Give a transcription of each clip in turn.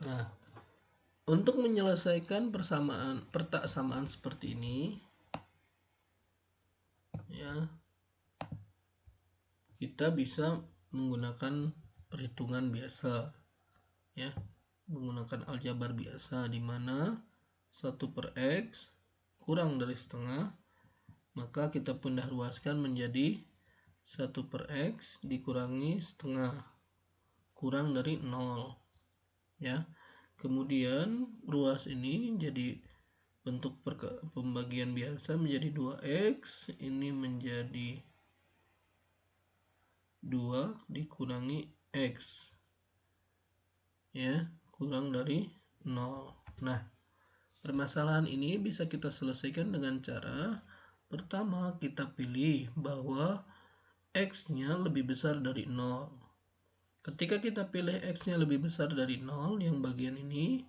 Nah, untuk menyelesaikan petak samaan seperti ini, ya, kita bisa menggunakan perhitungan biasa, ya, menggunakan aljabar biasa, di mana 1/x kurang dari setengah, maka kita pindah ruaskan menjadi 1/x dikurangi setengah kurang dari 0, ya. Kemudian ruas ini jadi bentuk pembagian biasa menjadi 2x, ini menjadi 2 dikurangi x, ya, kurang dari 0. Nah, permasalahan ini bisa kita selesaikan dengan cara pertama kita pilih bahwa x-nya lebih besar dari 0. Ketika kita pilih x-nya lebih besar dari 0 yang bagian ini,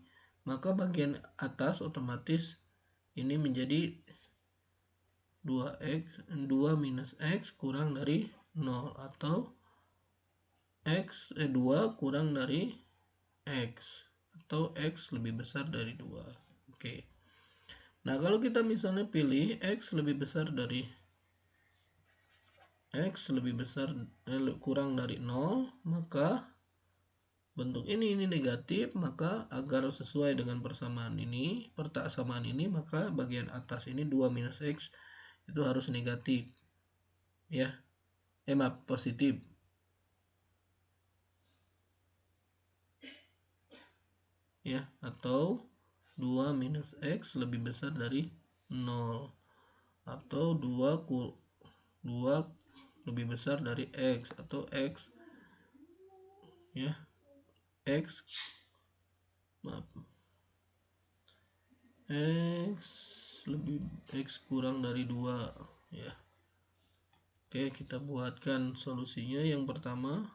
maka bagian atas otomatis ini menjadi 2 minus x kurang dari 0, atau 2 kurang dari x, atau x lebih besar dari 2. Oke. Nah, kalau kita misalnya pilih x lebih besar dari kurang dari 0, maka bentuk ini negatif, maka agar sesuai dengan petak samaan ini, maka bagian atas ini 2 minus x itu harus negatif, ya. Positif. Ya, atau 2 minus x lebih besar dari 0, atau 2 lebih besar dari x, atau x, ya, x kurang dari 2, ya. Oke, kita buatkan solusinya. Yang pertama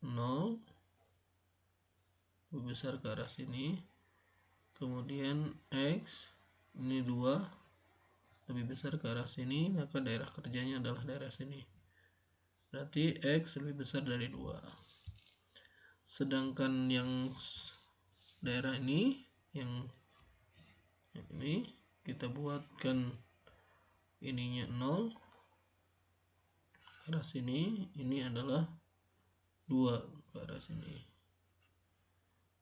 0 lebih besar ke arah sini, kemudian x ini 2 lebih besar ke arah sini, maka daerah kerjanya adalah daerah sini. Berarti x lebih besar dari 2. Sedangkan yang daerah ini, yang ini kita buatkan ininya 0 ke arah sini, ini adalah 2 ke arah sini.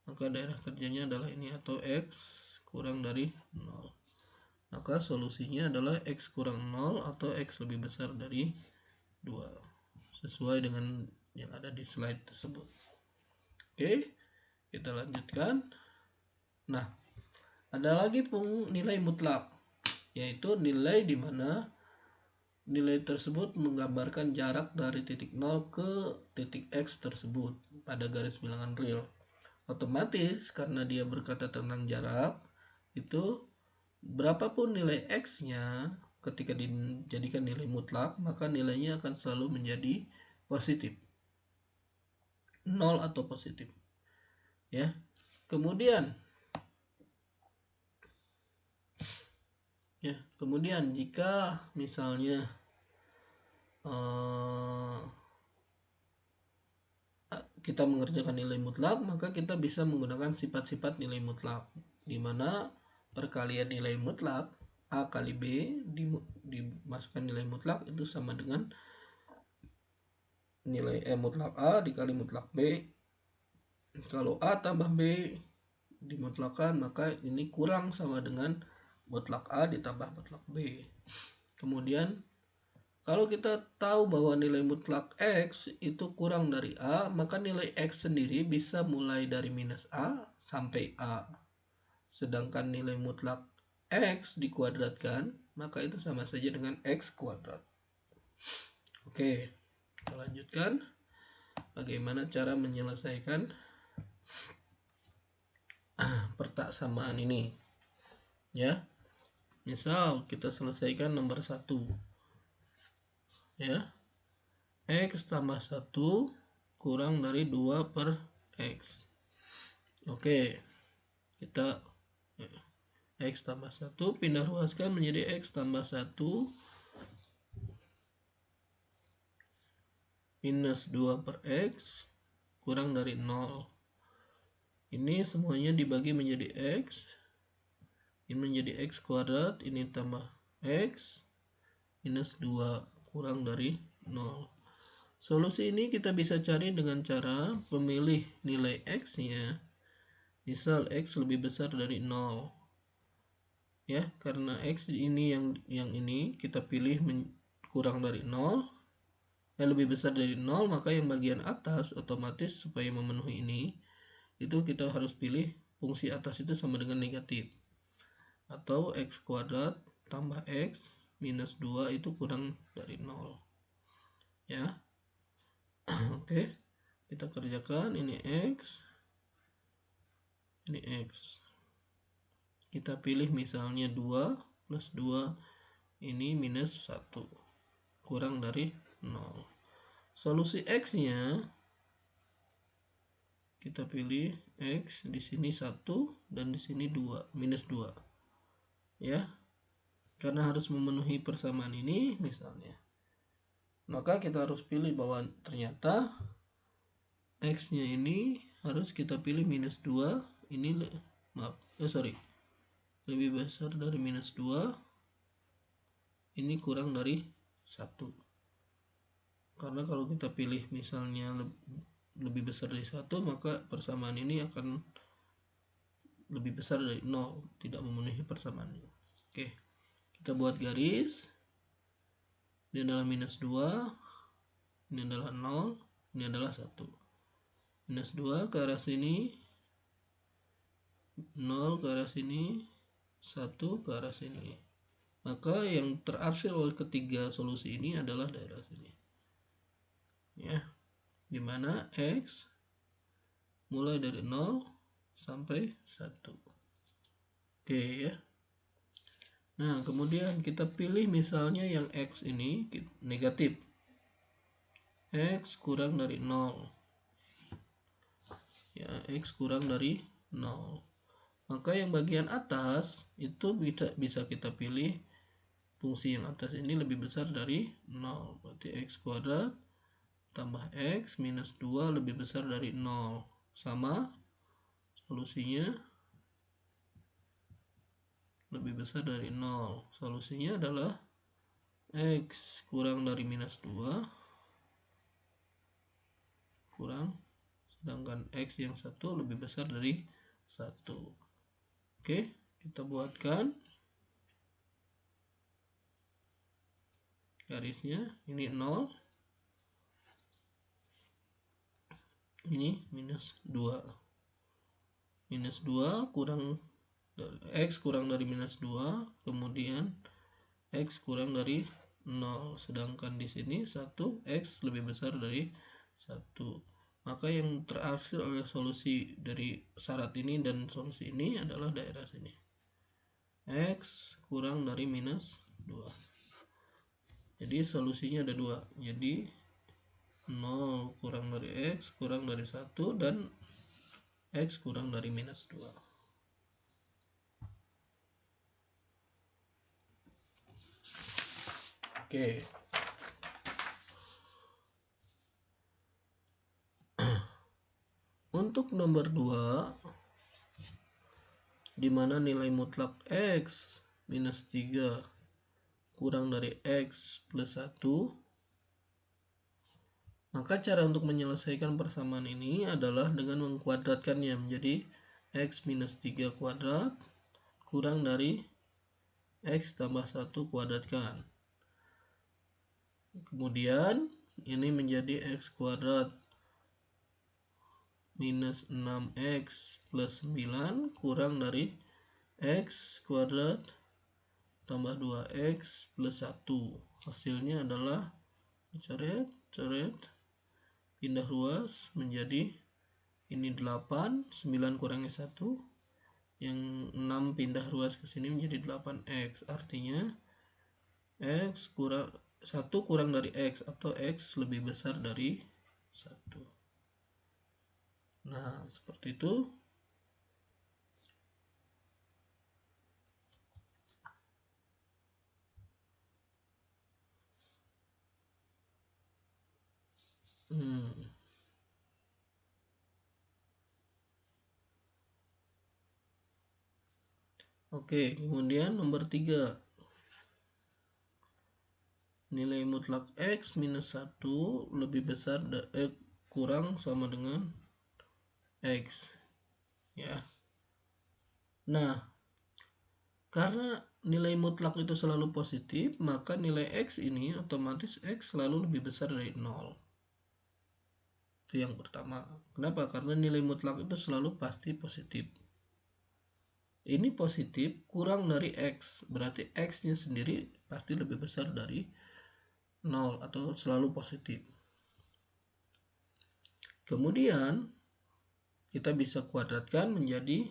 Maka daerah kerjanya adalah ini, atau x kurang dari 0. Maka solusinya adalah x kurang 0 atau x lebih besar dari 2, sesuai dengan yang ada di slide tersebut. Oke, kita lanjutkan. Nah, ada lagi nilai mutlak, yaitu nilai di mana nilai tersebut menggambarkan jarak dari titik 0 ke titik x tersebut pada garis bilangan real. Otomatis karena dia berkata tentang jarak, itu berapapun nilai x-nya ketika dijadikan nilai mutlak, maka nilainya akan selalu menjadi positif, 0 atau positif, ya. Kemudian jika misalnya kita mengerjakan nilai mutlak, maka kita bisa menggunakan sifat-sifat nilai mutlak, di mana perkalian nilai mutlak A kali B dimasukkan nilai mutlak itu sama dengan nilai mutlak A dikali mutlak B. Kalau A tambah B dimutlakan, maka ini kurang sama dengan mutlak A ditambah mutlak B. Kemudian kalau kita tahu bahwa nilai mutlak x itu kurang dari A, maka nilai x sendiri bisa mulai dari minus A sampai A. Sedangkan nilai mutlak x dikuadratkan, maka itu sama saja dengan x kuadrat. Oke, kita lanjutkan. Bagaimana cara menyelesaikan petak samaan ini, ya. Misal kita selesaikan nomor 1, ya, x tambah 1 kurang dari 2 per x. Oke, kita x tambah 1 pindah ruaskan menjadi x tambah 1 minus 2 per x kurang dari 0. Ini semuanya dibagi menjadi X. Ini menjadi X kuadrat. Ini tambah X minus 2 kurang dari 0. Solusi ini kita bisa cari dengan cara memilih nilai X-nya. Misal X lebih besar dari 0. Ya, karena X ini yang ini kita pilih kurang dari 0. Lebih besar dari 0, maka yang bagian atas otomatis supaya memenuhi ini, itu kita harus pilih fungsi atas itu sama dengan negatif. Atau X kuadrat tambah X minus 2 itu kurang dari 0. Ya. Oke, kita kerjakan. Ini X, ini X. Kita pilih misalnya 2 plus 2, ini minus 1, kurang dari 0. Solusi X-nya, kita pilih X, di sini 1, dan di sini 2, minus 2. Ya, karena harus memenuhi persamaan ini misalnya. Maka kita harus pilih bahwa ternyata X-nya ini harus kita pilih minus 2, ini lebih besar dari minus 2, ini kurang dari 1. Karena kalau kita pilih misalnya lebih besar dari 1, maka persamaan ini akan lebih besar dari 0, tidak memenuhi persamaan ini. Oke, kita buat garis. Ini adalah minus 2, ini adalah 0, ini adalah 1. Minus 2 ke arah sini, 0 ke arah sini, 1 ke arah sini. Maka yang terhasil oleh ketiga solusi ini adalah daerah sini. Ya, dimana X mulai dari 0 sampai 1. Oke ya. Nah, kemudian kita pilih misalnya yang X ini negatif. X kurang dari 0. Ya, X kurang dari 0. Maka yang bagian atas itu bisa kita pilih fungsi yang atas ini lebih besar dari 0. Berarti X kuadrat tambah X minus 2 lebih besar dari 0. Sama solusinya lebih besar dari 0. Solusinya adalah X kurang dari minus 2 kurang, sedangkan X yang 1 lebih besar dari 1. Oke, kita buatkan garisnya. Ini 0, ini minus 2. Minus 2 kurang, X kurang dari minus 2, kemudian X kurang dari 0. Sedangkan di sini 1, X lebih besar dari 1. Maka yang terhasil oleh solusi dari syarat ini dan solusi ini adalah daerah sini. X kurang dari minus 2. Jadi solusinya ada 2. Jadi 0 kurang dari X kurang dari 1 dan X kurang dari minus 2. Oke. Untuk nomor 2, di mana nilai mutlak X minus 3 kurang dari X plus 1, maka cara untuk menyelesaikan persamaan ini adalah dengan mengkuadratkannya menjadi X minus 3 kuadrat kurang dari X tambah 1 kuadratkan. Kemudian ini menjadi X kuadrat minus 6X plus 9 kurang dari X kuadrat tambah 2X plus 1. Hasilnya adalah coret, pindah ruas menjadi ini 8, 9 kurangi 1, yang 6 pindah ruas ke sini menjadi 8X. Artinya X kurang 1 kurang dari X atau X lebih besar dari 1. Nah, seperti itu. Oke, kemudian nomor 3. Nilai mutlak X minus 1 lebih besar kurang sama dengan X. Ya. Nah, karena nilai mutlak itu selalu positif, maka nilai X ini otomatis X selalu lebih besar dari 0. Itu yang pertama. Kenapa? Karena nilai mutlak itu selalu pasti positif. Ini positif kurang dari X, berarti X-nya sendiri pasti lebih besar dari 0 atau selalu positif. Kemudian kita bisa kuadratkan menjadi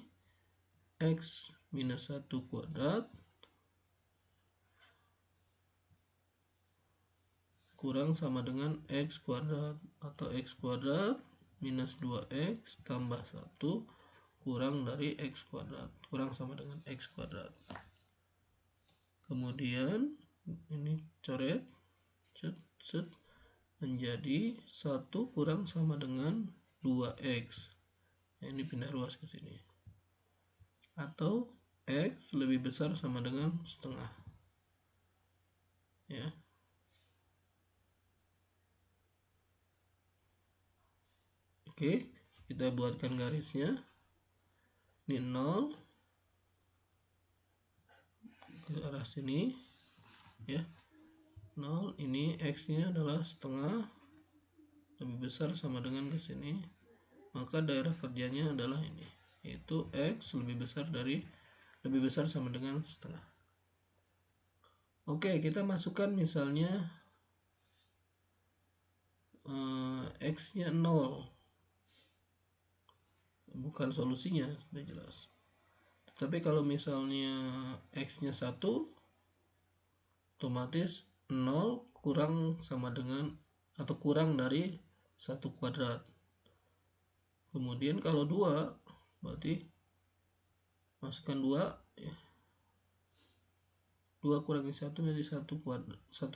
X minus 1 kuadrat kurang sama dengan X kuadrat, atau X kuadrat minus 2X tambah 1 kurang dari X kuadrat, kurang sama dengan X kuadrat. Kemudian ini coret menjadi 1 kurang sama dengan 2X. Nah, ini pindah ruas ke sini. Atau X lebih besar sama dengan setengah. Ya. Oke, kita buatkan garisnya. Ini 0 ke arah sini. Ya. 0, ini X-nya adalah setengah, lebih besar sama dengan ke sini. Maka daerah kerjanya adalah ini, yaitu X lebih besar sama dengan setengah. Oke, kita masukkan misalnya X-nya 0. Bukan solusinya, sudah jelas. Tapi kalau misalnya X-nya 1, otomatis 0 kurang sama dengan atau kurang dari 1 kuadrat. Kemudian kalau 2, berarti masukkan 2, ya. 2 kurangi 1 menjadi 1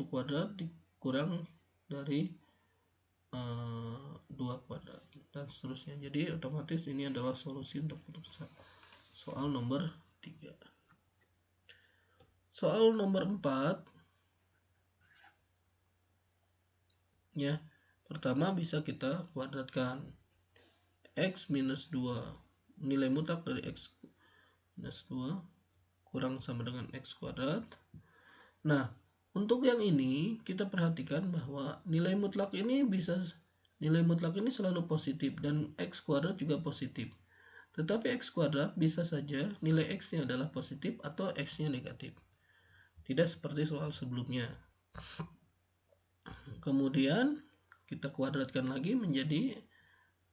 kuadrat dikurang dari 2 kuadrat dan seterusnya. Jadi otomatis ini adalah solusi untuk soal nomor 3. Soal nomor 4, ya. Pertama bisa kita kuadratkan X minus 2, nilai mutlak dari X minus 2 kurang sama dengan X kuadrat. Nah, untuk yang ini kita perhatikan bahwa nilai mutlak ini selalu positif dan X kuadrat juga positif. Tetapi X kuadrat bisa saja nilai X-nya adalah positif atau X-nya negatif. Tidak seperti soal sebelumnya. Kemudian kita kuadratkan lagi menjadi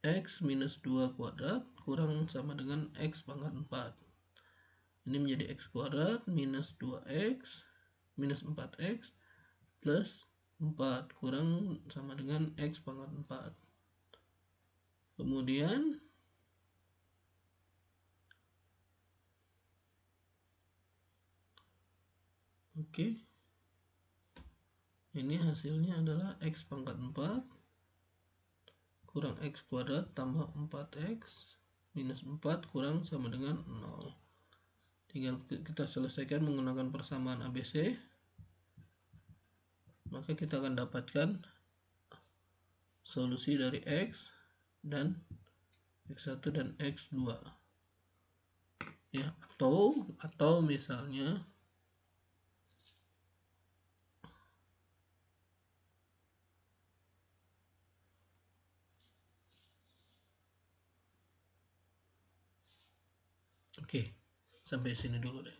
X minus 2 kuadrat kurang sama dengan X pangkat 4. Ini menjadi X kuadrat minus 2X minus 4X plus 4 kurang sama dengan X pangkat 4. Kemudian ini hasilnya adalah X pangkat 4 kurang X kuadrat tambah 4X minus 4 kurang sama dengan 0. Tinggal kita selesaikan menggunakan persamaan ABC. Maka kita akan dapatkan solusi dari X dan X1 dan X2. Ya, atau misalnya oke, sampai sini dulu deh.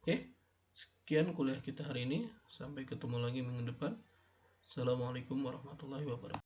Oke, sekian kuliah kita hari ini. Sampai ketemu lagi minggu depan. Assalamualaikum warahmatullahi wabarakatuh.